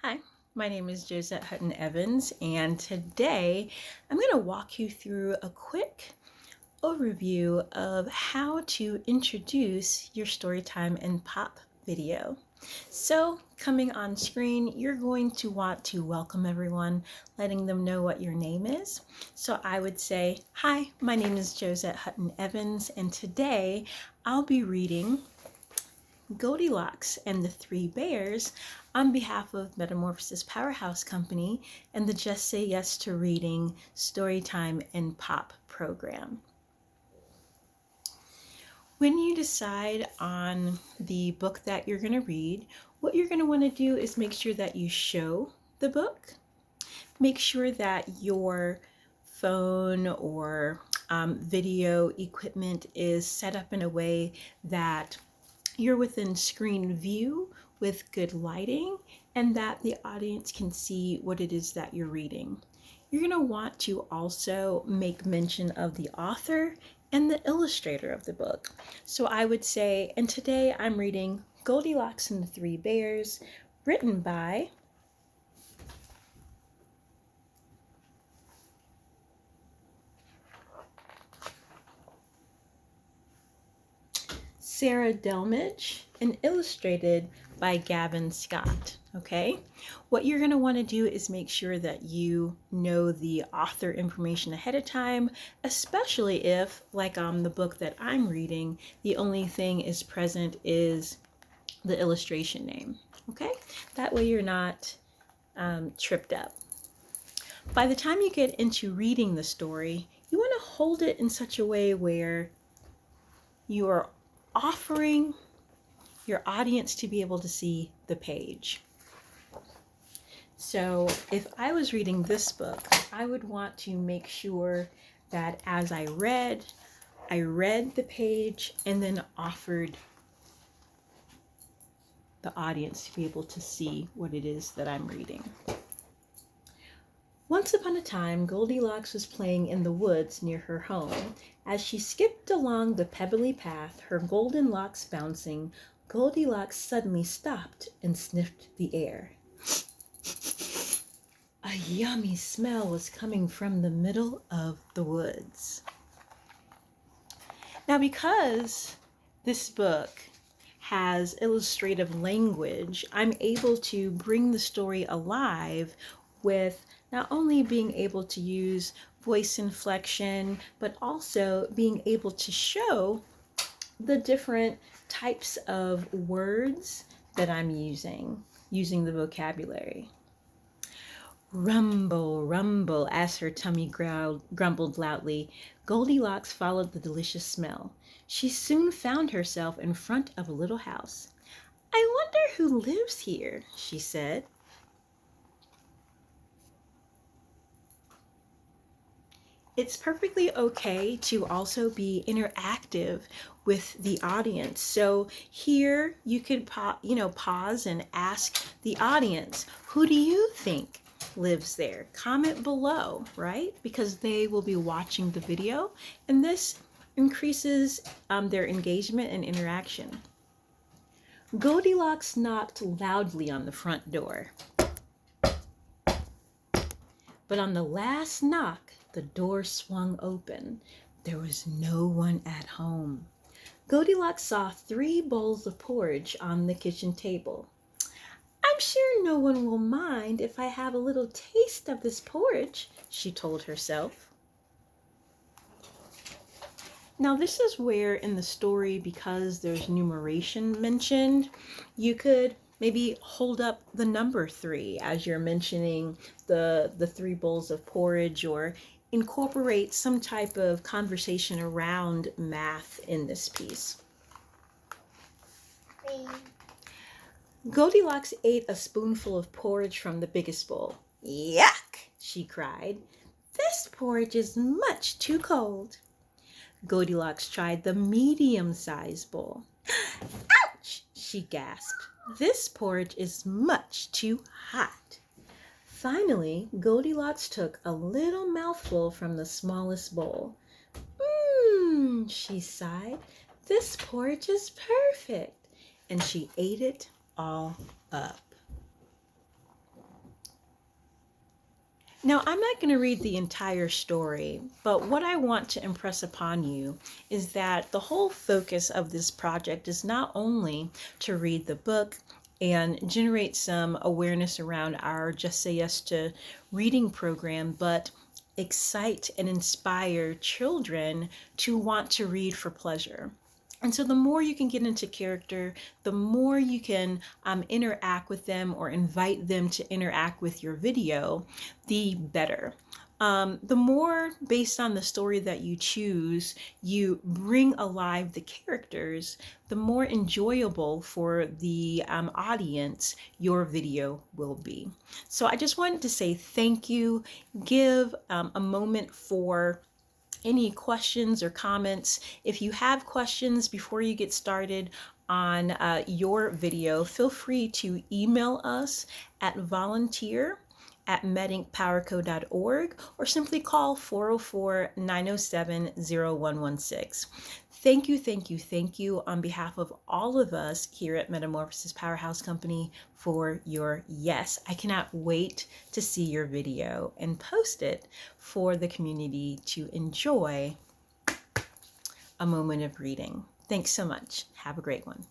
Hi, my name is Josette Hutton Evans, and today I'm going to walk you through a quick overview of how to introduce your Storytime-N-Pop video. So, coming on screen, you're going to want to welcome everyone, letting them know what your name is. So I would say, hi, my name is Josette Hutton Evans, and today I'll be reading Goldilocks and the Three Bears on behalf of Metamorphosis Powerhouse Company and the Just Say Yes to Reading Storytime-N-Pop program. When you decide on the book that you're going to read, what you're going to want to do is make sure that you show the book. Make sure that your phone or video equipment is set up in a way that you're within screen view with good lighting and that the audience can see what it is that you're reading. You're going to want to also make mention of the author and the illustrator of the book. So I would say, and today I'm reading Goldilocks and the Three Bears, written by Sarah Delmage and illustrated by Gavin Scott. Okay, what you're going to want to do is make sure that you know the author information ahead of time, especially if, like the book that I'm reading, the only thing is present is the illustration name. Okay, that way you're not tripped up. By the time you get into reading the story, you want to hold it in such a way where you are offering your audience to be able to see the page. So if I was reading this book, I would want to make sure that as I read the page and then offered the audience to be able to see what it is that I'm reading. Once upon a time, Goldilocks was playing in the woods near her home. As she skipped along the pebbly path, her golden locks bouncing, Goldilocks suddenly stopped and sniffed the air. A yummy smell was coming from the middle of the woods. Now, because this book has illustrative language, I'm able to bring the story alive with not only being able to use voice inflection, but also being able to show the different types of words that I'm using the vocabulary. Rumble, rumble, as her tummy grumbled loudly, Goldilocks followed the delicious smell. She soon found herself in front of a little house. I wonder who lives here, she said. It's perfectly okay to also be interactive with the audience. So here you could pause and ask the audience, who do you think lives there? Comment below, right? Because they will be watching the video, and this increases their engagement and interaction. Goldilocks knocked loudly on the front door. But on the last knock, the door swung open. There was no one at home. Goldilocks saw 3 bowls of porridge on the kitchen table. I'm sure no one will mind if I have a little taste of this porridge, she told herself. Now this is where in the story, because there's numeration mentioned, you could maybe hold up the number 3 as you're mentioning the 3 bowls of porridge, or incorporate some type of conversation around math in this piece. Goldilocks ate a spoonful of porridge from the biggest bowl. Yuck, she cried. This porridge is much too cold. Goldilocks tried the medium-sized bowl. Ouch, she gasped. This porridge is much too hot. Finally, Goldilocks took a little mouthful from the smallest bowl. She sighed. This porridge is perfect. And she ate it all up. Now, I'm not going to read the entire story, but what I want to impress upon you is that the whole focus of this project is not only to read the book and generate some awareness around our Just Say Yes to Reading program, but excite and inspire children to want to read for pleasure. And so the more you can get into character, the more you can interact with them or invite them to interact with your video, the better. The more based on the story that you choose, you bring alive the characters, the more enjoyable for the audience your video will be. So I just wanted to say thank you. Give a moment for any questions or comments. If you have questions before you get started on your video, feel free to email us at volunteer@metincpowerco.org or simply call 404-907-0116. Thank you, thank you, thank you on behalf of all of us here at Metamorphosis Powerhouse Company for your yes. I cannot wait to see your video and post it for the community to enjoy a moment of reading. Thanks so much. Have a great one.